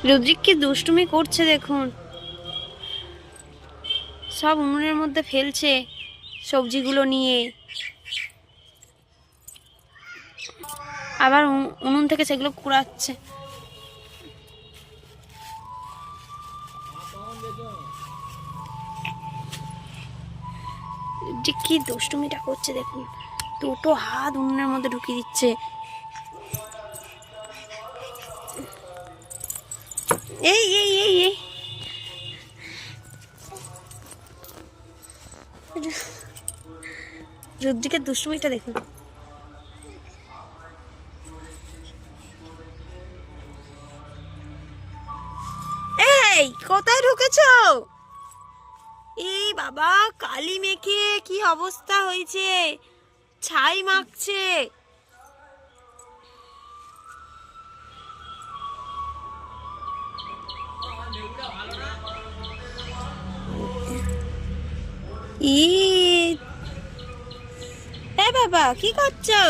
রুদ্রিক কি দুষ্টুমি করছে দেখুন, সব উনুনের মধ্যে ফেলছে সবজিগুলো নিয়ে, আবার উনুন থেকে সেগুলো কুড়াচ্ছে। যে কি দুষ্টুমিটা করছে দেখুন, দুটো হাত উনুনের মধ্যে ঢুকিয়ে দিচ্ছে। এই এই এই এই রুদ্রিকের দুষ্টুমিটা দেখুন। এই কোথায় ঢুকেছো? এই বাবা, কালি মেখে কি অবস্থা হয়েছে, ছাই মাখছে। ই এ বাবা, কি করছো?